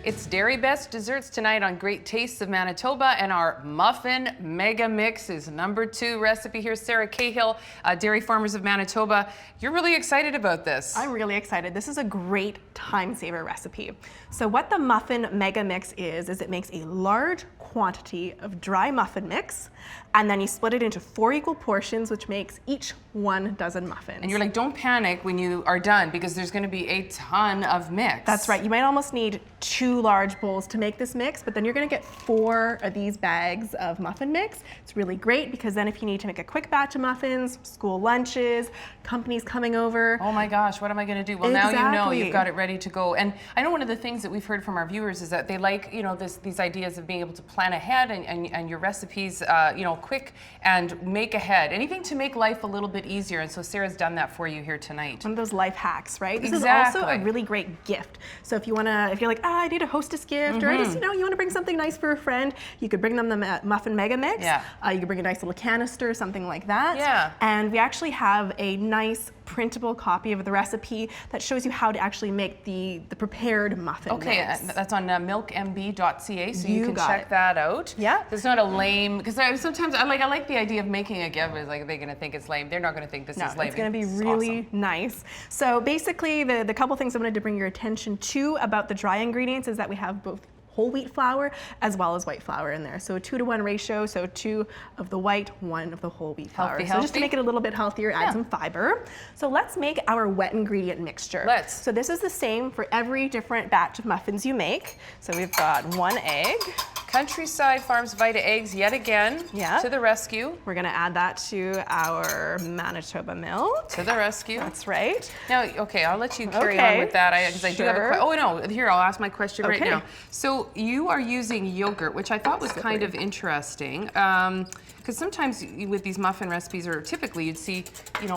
It's Dairy Best Desserts tonight on Great Tastes of Manitoba, and our Muffin Mega Mix is #2 recipe here. Sarah Cahill, Dairy Farmers of Manitoba. You're really excited about this. I'm really excited. This is a great time saver recipe. So what the Muffin Mega Mix is it makes a large quantity of dry muffin mix, and then you split it into 4 equal portions, which makes each 1 dozen muffins. And you're like, don't panic when you are done, because there's going to be a ton of mix. That's right. You might almost need 2 large bowls to make this mix, but then you're going to get 4 of these bags of muffin mix. It's really great because then if you need to make a quick batch of muffins, school lunches, companies coming over. Oh my gosh, what am I going to do? Well, now you know you've got it ready to go. And I know one of the things that we've heard from our viewers is that they like, these ideas of being able to plan ahead and your recipes, quick and make ahead. Anything to make life a little bit easier. And so Sarah's done that for you here tonight. One of those life hacks, right? This Exactly. is also a really great gift. So if you're like, I need a hostess gift, or I just, you want to bring something nice for a friend, you could bring them the Muffin Mega Mix. Yeah. You could bring a nice little canister, something like that. Yeah. And we actually have a nice printable copy of the recipe that shows you how to actually make the prepared muffin mix. Okay, that's on milkmb.ca, so you can check that out. Yeah. It's not a lame, because sometimes I like the idea of making a gift. It's like, they're going to think it's lame. They're not going to think this is lame. It's going to be really awesome. nice. So basically, the couple things I wanted to bring your attention to about the dry ingredients is that we have both whole wheat flour as well as white flour in there. So a 2-to-1 ratio, so 2 of the white, 1 of the whole wheat flour. Healthy. So just to make it a little bit healthier, add some fiber. So let's make our wet ingredient mixture. Let's. So this is the same for every different batch of muffins you make. So we've got 1 egg. Countryside Farms Vita eggs yet again to the rescue. We're gonna add that to our Manitoba milk. To the rescue. That's right. Now, okay, I'll let you carry on with that because I do have a question. Oh no, here, I'll ask my question right now. So you are using yogurt, which I thought was kind of interesting. Because sometimes with these muffin recipes, or typically you'd see,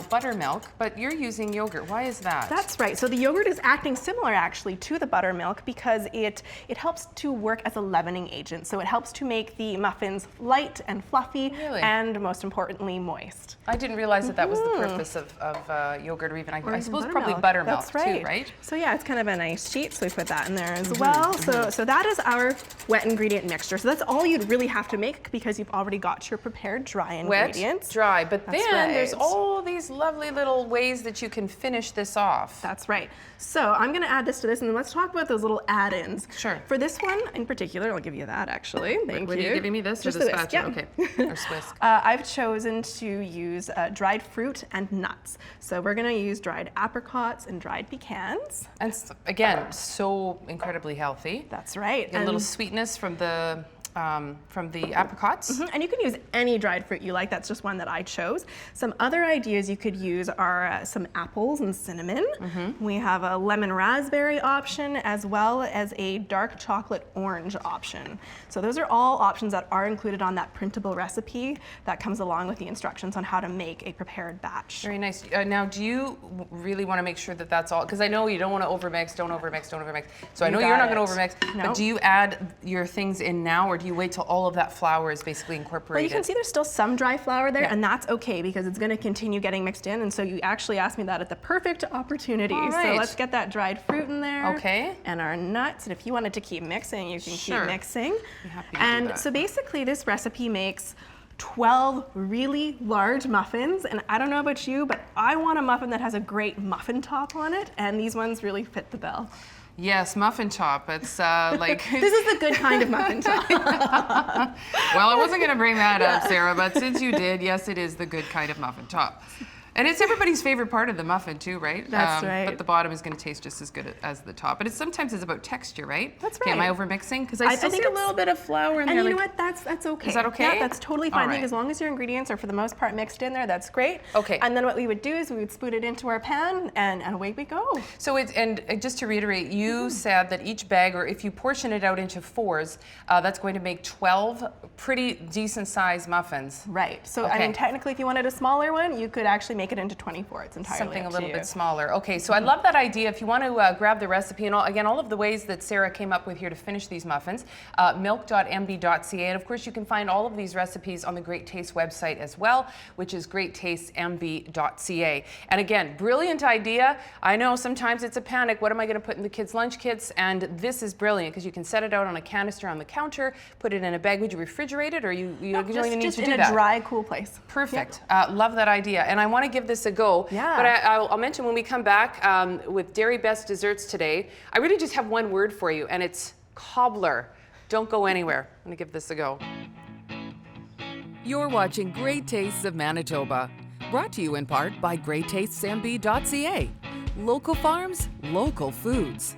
buttermilk, but you're using yogurt. Why is that? That's right. So the yogurt is acting similar actually to the buttermilk because it helps to work as a leavening agent. So it helps to make the muffins light and fluffy and most importantly moist. I didn't realize that was the purpose of yogurt, or even I suppose probably buttermilk too, right? So yeah, it's kind of a nice sheet, so we put that in there as well. So that is our wet ingredient mixture. So that's all you'd really have to make because you've already got your prepared dry ingredients. Wet, dry, but then there's all these lovely little ways that you can finish this off. That's right. So I'm gonna add this to this, and then let's talk about those little add-ins. Sure. For this one in particular, I'll give you that actually. Thank you. Are you giving me this or the spatula? Okay, or Swiss. I've chosen to use dried fruit and nuts. So we're gonna use dried apricots and dried pecans. And again, so incredibly healthy. That's right. Get a little sweetness from the apricots. And you can use any dried fruit you like. That's just one that I chose. Some other ideas you could use are some apples and cinnamon. We have a lemon raspberry option as well as a dark chocolate orange option. So those are all options that are included on that printable recipe that comes along with the instructions on how to make a prepared batch. Very nice. Now, do you really want to make sure that that's all? Because I know you don't want to overmix, don't overmix. So I know you're not going to overmix, but do you add your things in now, or do you wait till all of that flour is basically incorporated? Well, you can see there's still some dry flour there, and that's okay because it's going to continue getting mixed in. And so you actually asked me that at the perfect opportunity. So let's get that dried fruit in there. Okay. And our nuts. And if you wanted to keep mixing, you can keep mixing. I'm happy to do that. So basically, this recipe makes 12 really large muffins, and I don't know about you, but I want a muffin that has a great muffin top on it, and these ones really fit the bill. Yes, muffin top. It's like... This is the good kind of muffin top. Well, I wasn't going to bring that up, Sarah, but since you did, yes, it is the good kind of muffin top. And it's everybody's favorite part of the muffin too, right? That's right. But the bottom is going to taste just as good as the top. But sometimes it's about texture, right? That's right. Okay, am I overmixing? Because I still see a little bit of flour in there. And you know what? That's okay. Is that okay? Yeah, that's totally fine. I think as long as your ingredients are for the most part mixed in there, that's great. Okay. And then what we would do is we would spoon it into our pan, and away we go. So and just to reiterate, you said that each bag, or if you portion it out into 4s, that's going to make 12 pretty decent sized muffins. Right. So I mean, technically, if you wanted a smaller one, you could actually make make it into 24. It's entirely something up a little to bit you. smaller. Okay, so I love that idea. If you want to grab the recipe and all of the ways that Sarah came up with here to finish these muffins, milk.mb.ca, and of course you can find all of these recipes on the Great Taste website as well, which is greattastemb.ca. And again, brilliant idea. I know sometimes it's a panic. What am I going to put in the kids' lunch kits? And this is brilliant because you can set it out on a canister on the counter, put it in a bag. Would you refrigerate it, or you don't even need to do that? Just in a dry, cool place. Perfect. Love that idea. And I want to give this a go. Yeah. But I'll mention when we come back with Dairy Best Desserts today, I really just have one word for you, and it's cobbler. Don't go anywhere. I'm going to give this a go. You're watching Great Tastes of Manitoba, brought to you in part by greattastesmb.ca. Local farms, local foods.